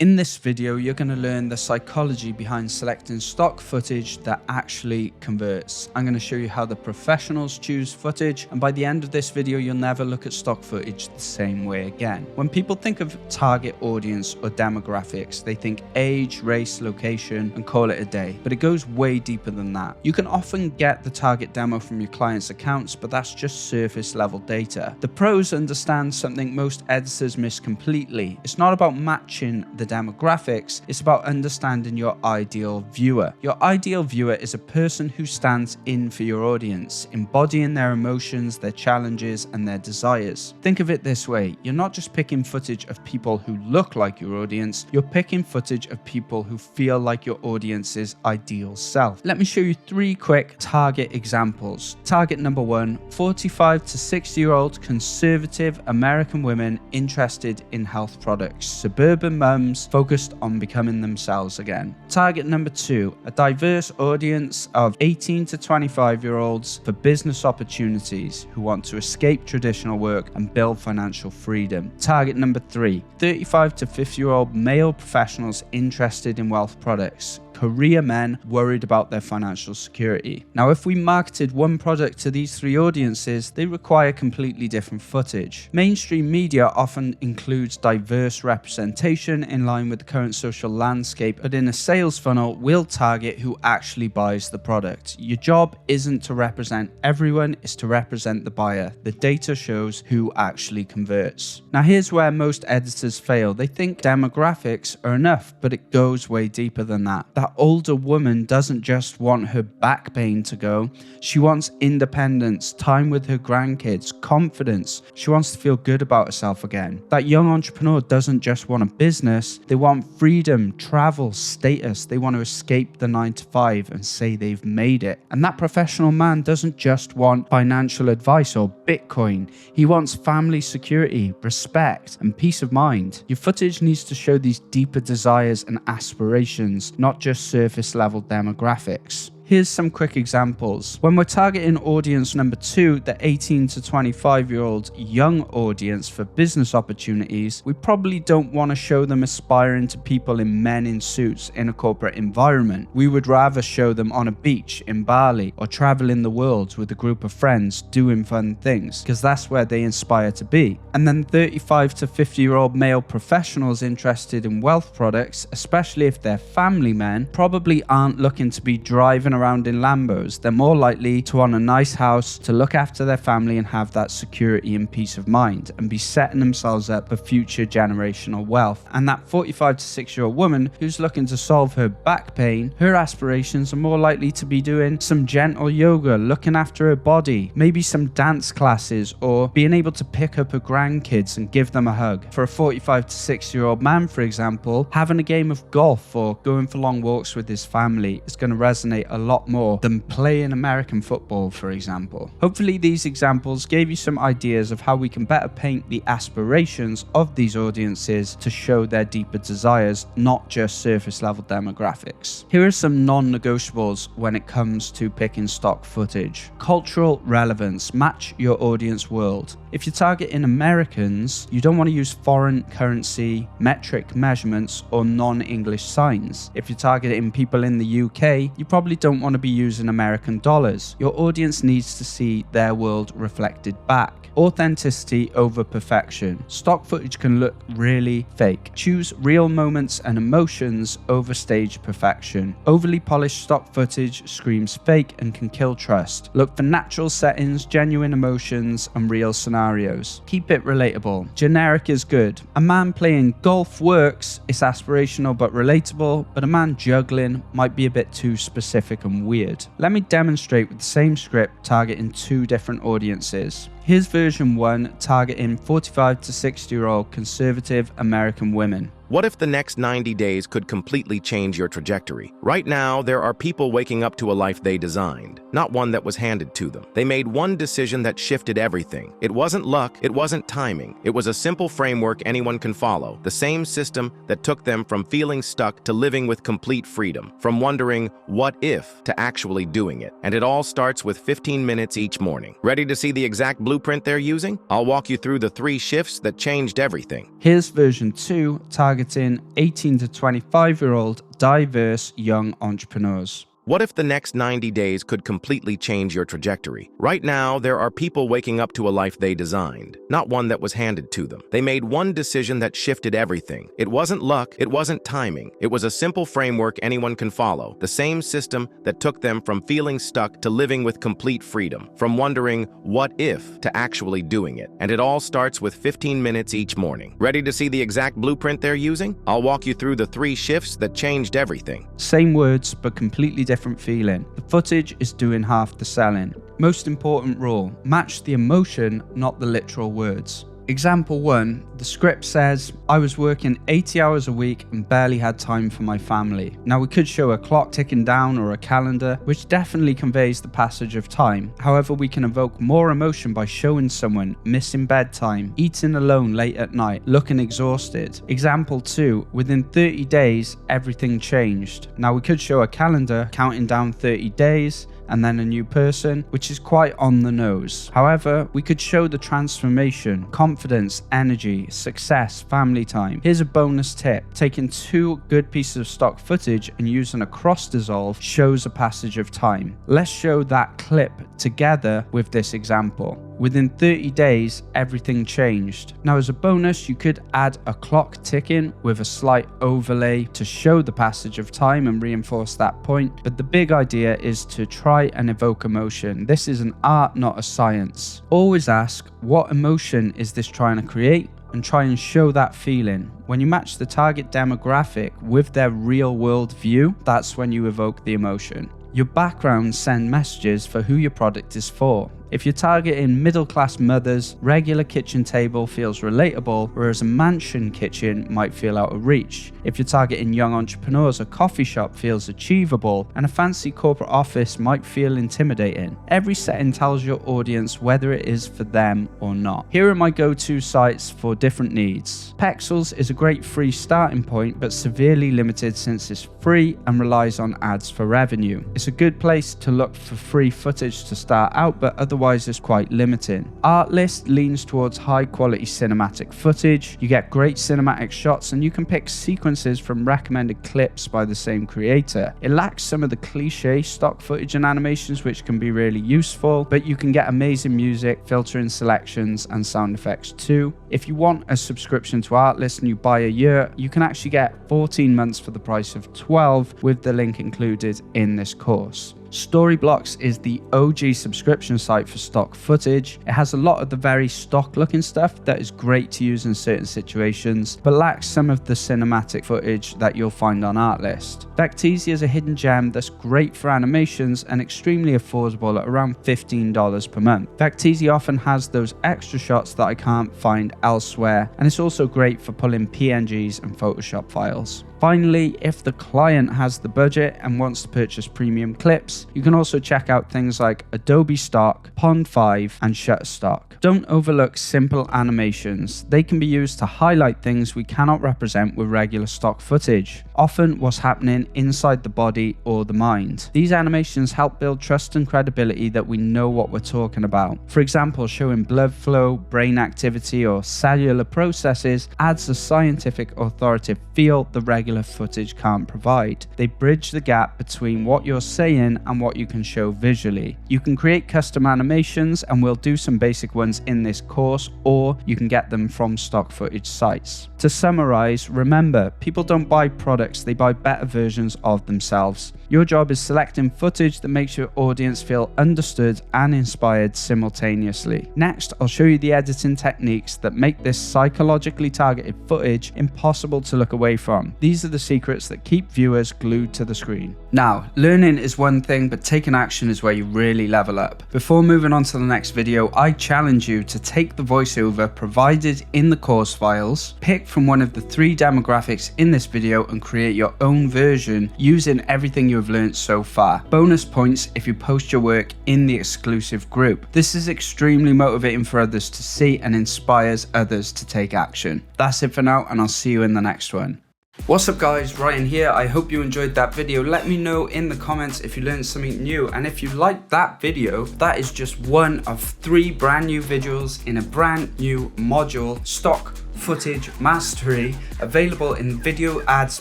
In this video, you're going to learn the psychology behind selecting stock footage that actually converts. I'm going to show you how the professionals choose footage, and by the end of this video, you'll never look at stock footage the same way again. When people think of target audience or demographics, they think age, race, location, and call it a day. But it goes way deeper than that. You can often get the target demo from your clients' accounts, but that's just surface level data. The pros understand something most editors miss completely. It's not about matching the demographics, it's about understanding your ideal viewer. Your ideal viewer is a person who stands in for your audience, embodying their emotions, their challenges, and their desires. Think of it this way, you're not just picking footage of people who look like your audience, you're picking footage of people who feel like your audience's ideal self. Let me show you 3 quick target examples. Target number 1, 45 to 60-year-old conservative American women interested in health products, suburban mums focused on becoming themselves again. Target number 2, a diverse audience of 18 to 25-year-olds for business opportunities who want to escape traditional work and build financial freedom. Target number 3, 35 to 50-year-old male professionals interested in wealth products, career men worried about their financial security. Now, if we marketed one product to these 3 audiences, they require completely different footage. Mainstream media often includes diverse representation in line with the current social landscape, but in a sales funnel, we'll target who actually buys the product. Your job isn't to represent everyone, it's to represent the buyer. The data shows who actually converts. Now, here's where most editors fail. They think demographics are enough, but it goes way deeper than that. That older woman doesn't just want her back pain to go. She wants independence, time with her grandkids, confidence. She wants to feel good about herself again. That young entrepreneur doesn't just want a business. They want freedom, travel, status. They want to escape the 9-to-5 and say they've made it. And that professional man doesn't just want financial advice or Bitcoin. He wants family security, respect, and peace of mind. Your footage needs to show these deeper desires and aspirations, not just surface level demographics. Here's some quick examples. When we're targeting audience number 2, the 18 to 25-year-old young audience for business opportunities, we probably don't want to show them aspiring to people in men in suits in a corporate environment. We would rather show them on a beach in Bali or traveling the world with a group of friends doing fun things, because that's where they inspire to be. And then 35 to 50-year-old male professionals interested in wealth products, especially if they're family men, probably aren't looking to be driving around in Lambos. They're more likely to want a nice house, to look after their family and have that security and peace of mind, and be setting themselves up for future generational wealth. And that 45 to 60-year-old woman who's looking to solve her back pain, her aspirations are more likely to be doing some gentle yoga, looking after her body, maybe some dance classes, or being able to pick up her grandkids and give them a hug. For a 45 to 60-year-old man, for example, having a game of golf or going for long walks with his family is going to resonate a lot more than playing American football, for example. Hopefully these examples gave you some ideas of how we can better paint the aspirations of these audiences to show their deeper desires, not just surface level demographics. Here are some non-negotiables when it comes to picking stock footage. Cultural relevance, match your audience world. If you're targeting Americans, you don't want to use foreign currency, metric measurements, or non-English signs. If you're targeting people in the UK, you probably don't want to be using American dollars. Your audience needs to see their world reflected back. Authenticity over perfection. Stock footage can look really fake. Choose real moments and emotions over staged perfection. Overly polished stock footage screams fake and can kill trust. Look for natural settings, genuine emotions, and real scenarios. Keep it relatable. Generic is good. A man playing golf works, it's aspirational but relatable, but a man juggling might be a bit too specific and weird. Let me demonstrate with the same script targeting 2 different audiences. Here's version 1 targeting 45 to 60-year-old conservative American women. What if the next 90 days could completely change your trajectory? Right now, there are people waking up to a life they designed, not one that was handed to them. They made one decision that shifted everything. It wasn't luck, it wasn't timing. It was a simple framework anyone can follow, the same system that took them from feeling stuck to living with complete freedom, from wondering what if to actually doing it. And it all starts with 15 minutes each morning. Ready to see the exact blueprint they're using? I'll walk you through the 3 shifts that changed everything. Here's version 2 targeting targeting 18 to 25-year-old diverse young entrepreneurs. What if the next 90 days could completely change your trajectory? Right now, there are people waking up to a life they designed, not one that was handed to them. They made one decision that shifted everything. It wasn't luck, it wasn't timing. It was a simple framework anyone can follow, the same system that took them from feeling stuck to living with complete freedom, from wondering what if to actually doing it. And it all starts with 15 minutes each morning. Ready to see the exact blueprint they're using? I'll walk you through the 3 shifts that changed everything. Same words, but completely different feeling. The footage is doing half the selling. Most important rule, match the emotion, not the literal words. Example 1, the script says, I was working 80 hours a week and barely had time for my family. Now we could show a clock ticking down or a calendar, which definitely conveys the passage of time. However, we can evoke more emotion by showing someone missing bedtime, eating alone late at night, looking exhausted. Example 2, within 30 days, everything changed. Now we could show a calendar counting down 30 days, and then a new person, which is quite on the nose. However, we could show the transformation, confidence, energy, success, family time. Here's a bonus tip. Taking 2 good pieces of stock footage and using a cross dissolve shows a passage of time. Let's show that clip together with this example. Within 30 days, everything changed. Now, as a bonus, you could add a clock ticking with a slight overlay to show the passage of time and reinforce that point. But the big idea is to try and evoke emotion. This is an art, not a science. Always ask, what emotion is this trying to create? And try and show that feeling. When you match the target demographic with their real world view, that's when you evoke the emotion. Your background sends messages for who your product is for. If you're targeting middle-class mothers, regular kitchen table feels relatable, whereas a mansion kitchen might feel out of reach. If you're targeting young entrepreneurs, a coffee shop feels achievable, and a fancy corporate office might feel intimidating. Every setting tells your audience whether it is for them or not. Here are my go-to sites for different needs. Pexels is a great free starting point, but severely limited since it's free and relies on ads for revenue. It's a good place to look for free footage to start out, but otherwise is quite limiting. Artlist leans towards high quality cinematic footage. You get great cinematic shots and you can pick sequences from recommended clips by the same creator. It lacks some of the cliche stock footage and animations, which can be really useful, but you can get amazing music, filtering selections and sound effects too. If you want a subscription to Artlist and you buy a year, you can actually get 14 months for the price of 12 with the link included in this course. Storyblocks is the OG subscription site for stock footage. It has a lot of the very stock looking stuff that is great to use in certain situations, but lacks some of the cinematic footage that you'll find on Artlist. Vecteezy is a hidden gem that's great for animations and extremely affordable at around $15 per month. Vecteezy often has those extra shots that I can't find elsewhere, and it's also great for pulling PNGs and Photoshop files. Finally, if the client has the budget and wants to purchase premium clips, you can also check out things like Adobe Stock, Pond 5, and Shutterstock. Don't overlook simple animations. They can be used to highlight things we cannot represent with regular stock footage, often what's happening inside the body or the mind. These animations help build trust and credibility that we know what we're talking about. For example, showing blood flow, brain activity, or cellular processes adds a scientific, authoritative feel the regular footage can't provide. They bridge the gap between what you're saying and what you can show visually. You can create custom animations, and we'll do some basic ones in this course, or you can get them from stock footage sites. To summarize, remember, people don't buy products, they buy better versions of themselves. Your job is selecting footage that makes your audience feel understood and inspired simultaneously. Next, I'll show you the editing techniques that make this psychologically targeted footage impossible to look away from. These are the secrets that keep viewers glued to the screen. Now, learning is one thing, but taking action is where you really level up. Before moving on to the next video, I challenge you to take the voiceover provided in the course files, pick from one of the 3 demographics in this video and create your own version using everything you have learned so far. Bonus points if you post your work in the exclusive group. This is extremely motivating for others to see and inspires others to take action. That's it for now, and I'll see you in the next one. What's up guys, Ryan here. I hope you enjoyed that video. Let me know in the comments if you learned something new, and if you liked that video, that is just one of 3 brand new visuals in a brand new module, stock footage mastery available in Video Ads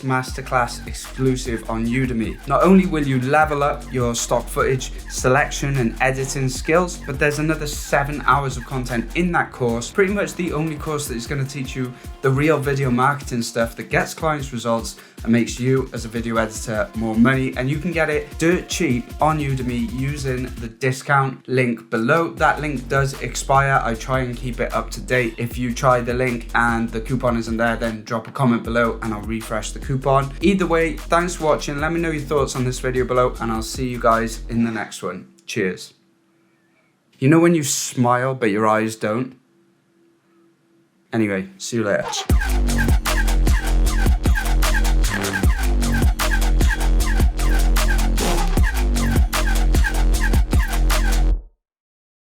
Masterclass exclusive on Udemy. Not only will you level up your stock footage selection and editing skills, but there's another 7 hours of content in that course. Pretty much the only course that is going to teach you the real video marketing stuff that gets clients results and makes you as a video editor more money. And you can get it dirt cheap on Udemy using the discount link below. That link does expire. I try and keep it up to date. If you try the link and the coupon isn't there, then drop a comment below and I'll refresh the coupon. Either way, thanks for watching. Let me know your thoughts on this video below and I'll see you guys in the next one. Cheers. You know when you smile but your eyes don't? Anyway, see you later.